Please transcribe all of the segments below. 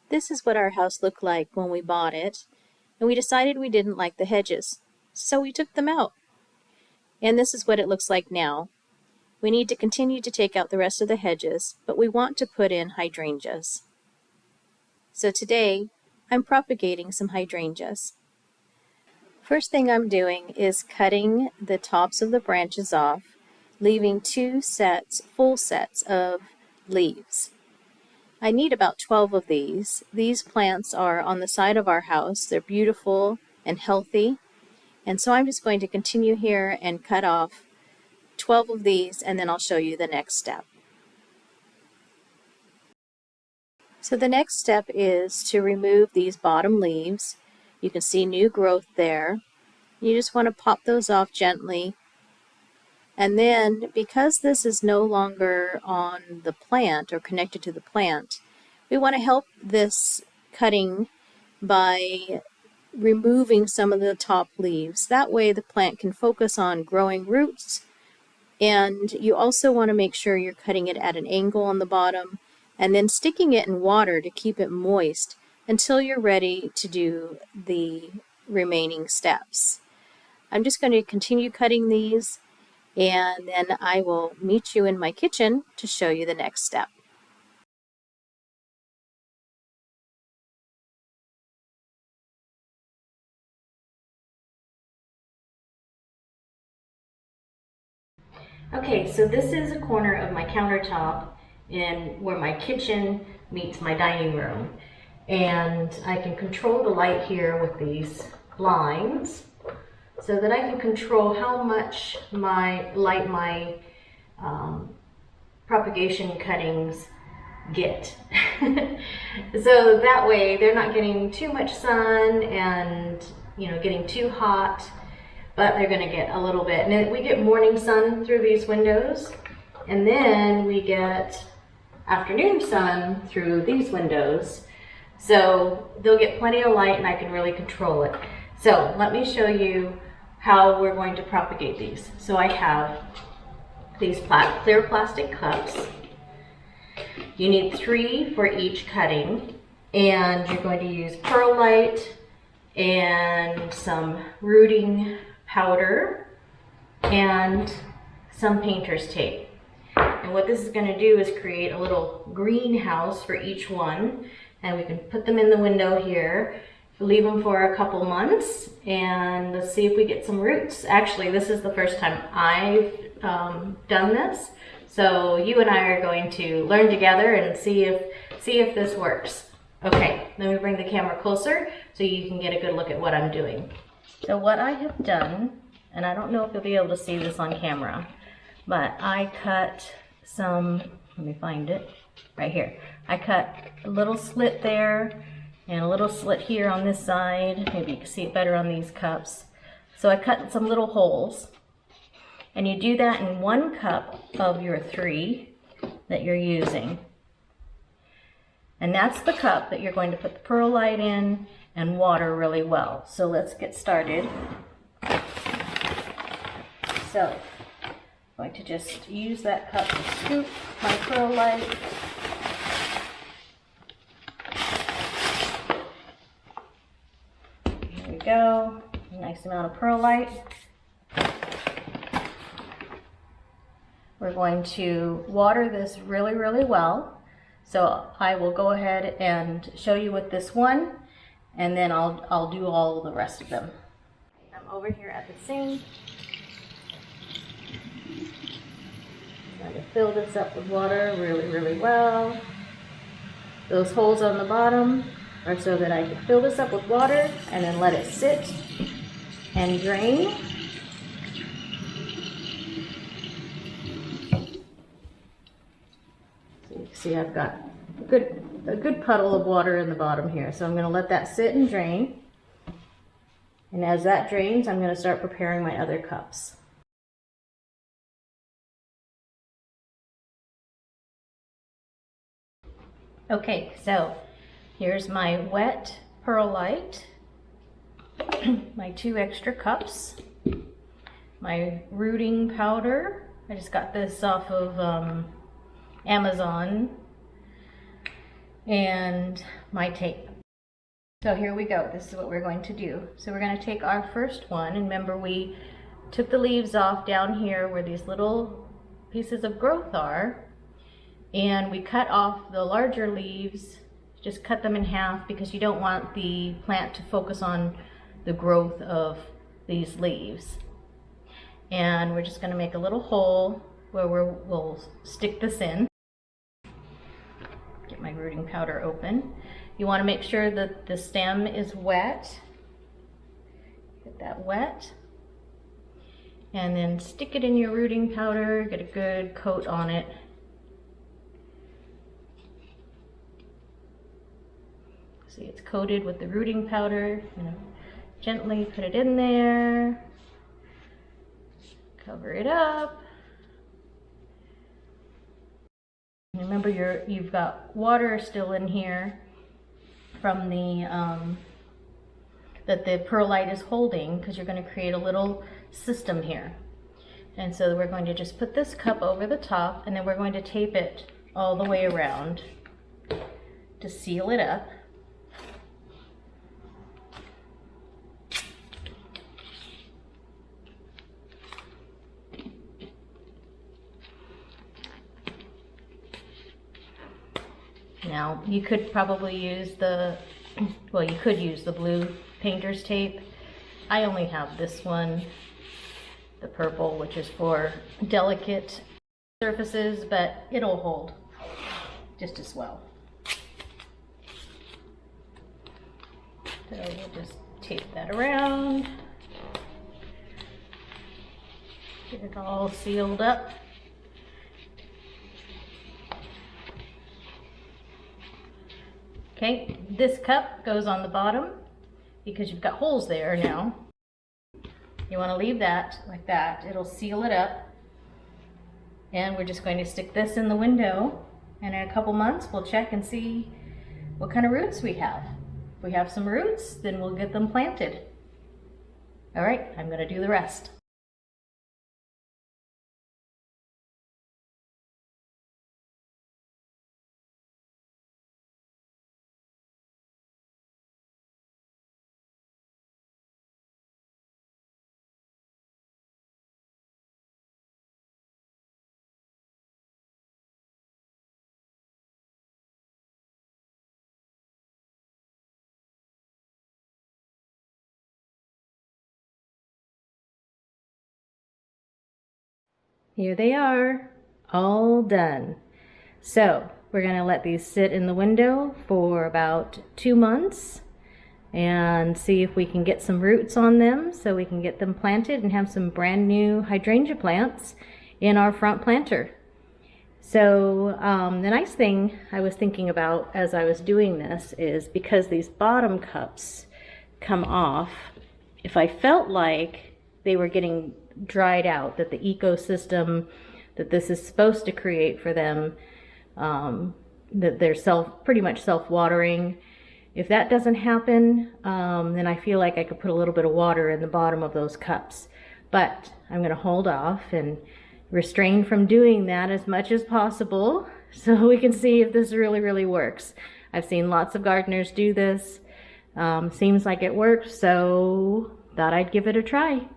This is what our house looked like when we bought it, and we decided we didn't like the hedges, so we took them out. And this is what it looks like now. We need to continue to take out the rest of the hedges, but we want to put in hydrangeas. So today, I'm propagating some hydrangeas. First thing I'm doing is cutting the tops of the branches off, leaving two full sets of leaves. I need about 12 of these. These plants are on the side of our house. They're beautiful and healthy. And so I'm just going to continue here and cut off 12 of these, and then I'll show you the next step. So the next step is to remove these bottom leaves. You can see new growth there. You just want to pop those off gently. And then, because this is no longer on the plant or connected to the plant, we want to help this cutting by removing some of the top leaves. That way the plant can focus on growing roots, and you also want to make sure you're cutting it at an angle on the bottom and then sticking it in water to keep it moist until you're ready to do the remaining steps. I'm just going to continue cutting these, and then I will meet you in my kitchen to show you the next step. Okay, so this is a corner of my countertop in where my kitchen meets my dining room. And I can control the light here with these blinds so that I can control how much light my propagation cuttings get. So that way they're not getting too much sun and getting too hot, but they're going to get a little bit. And we get morning sun through these windows, and then we get afternoon sun through these windows. So they'll get plenty of light and I can really control it. So let me show you how we're going to propagate these. So I have these clear plastic cups. You need 3 for each cutting, and you're going to use perlite and some rooting powder and some painter's tape. And what this is going to do is create a little greenhouse for each one, and we can put them in the window here, leave them for a couple months, and let's see if we get some roots. Actually, this is the first time I've done this, so you and I are going to learn together and see if this works. Okay, let me bring the camera closer so you can get a good look at what I'm doing. So what I have done, and I don't know if you'll be able to see this on camera, but I cut some, let me find it, right here. I cut a little slit there and a little slit here on this side. Maybe you can see it better on these cups. So I cut some little holes, and you do that in 1 cup of your 3 that you're using. And that's the cup that you're going to put the perlite in and water really well. So let's get started. So I'm going to just use that cup to scoop my perlite. There we go, a nice amount of perlite. We're going to water this really, really well. So I will go ahead and show you with this one, and then I'll do all the rest of them. I'm over here at the sink. I'm going to fill this up with water really, really well. Those holes on the bottom are so that I can fill this up with water and then let it sit and drain. So you can see I've got a good puddle of water in the bottom here. So I'm going to let that sit and drain. And as that drains, I'm going to start preparing my other cups. Okay, so here's my wet perlite, my 2 extra cups, my rooting powder. I just got this off of Amazon. and my tape. So here we go. This is what we're going to do. So we're going to take our first one, and remember we took the leaves off down here where these little pieces of growth are, and we cut off the larger leaves, just cut them in half because you don't want the plant to focus on the growth of these leaves. And we're just going to make a little hole where we'll stick this in. Get my rooting powder open. You want to make sure that the stem is wet. Get that wet. And then stick it in your rooting powder, get a good coat on it. See, it's coated with the rooting powder. Gently put it in there. Cover it up. Remember you've got water still in here from the that the perlite is holding, because you're going to create a little system here. And so we're going to just put this cup over the top, and then we're going to tape it all the way around to seal it up. Now, you could probably use you could use the blue painter's tape. I only have this one, the purple, which is for delicate surfaces, but it'll hold just as well. So we'll just tape that around. Get it all sealed up. Okay, this cup goes on the bottom because you've got holes there now. You want to leave that like that. It'll seal it up. And we're just going to stick this in the window, and in a couple months we'll check and see what kind of roots we have. If we have some roots, then we'll get them planted. All right, I'm going to do the rest. Here they are, all done. So we're going to let these sit in the window for about 2 months and see if we can get some roots on them so we can get them planted and have some brand new hydrangea plants in our front planter. So the nice thing I was thinking about as I was doing this is, because these bottom cups come off, if I felt like they were getting dried out, that the ecosystem that this is supposed to create for them, that they're pretty much self-watering, if that doesn't happen, then I feel like I could put a little bit of water in the bottom of those cups. But I'm going to hold off and restrain from doing that as much as possible so we can see if this really works. I've seen lots of gardeners do this. Seems like it works, so thought I'd give it a try.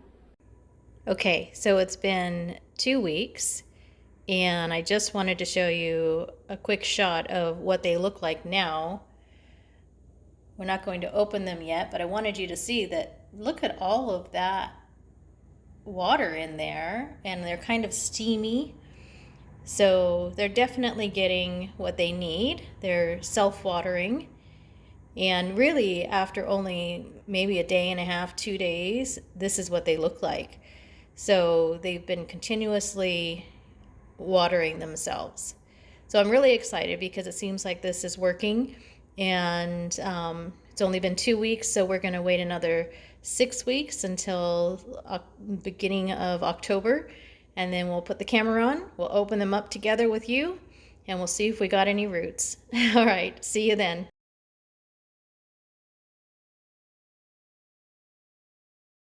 Okay, so it's been 2 weeks, and I just wanted to show you a quick shot of what they look like now. We're not going to open them yet, but I wanted you to see that, look at all of that water in there, and they're kind of steamy. So they're definitely getting what they need. They're self-watering. And really, after only maybe a day and a half, 2 days, this is what they look like. So they've been continuously watering themselves. So I'm really excited because it seems like this is working. And it's only been 2 weeks, so we're going to wait another 6 weeks until beginning of October. And then we'll put the camera on, we'll open them up together with you, and we'll see if we got any roots. All right, see you then.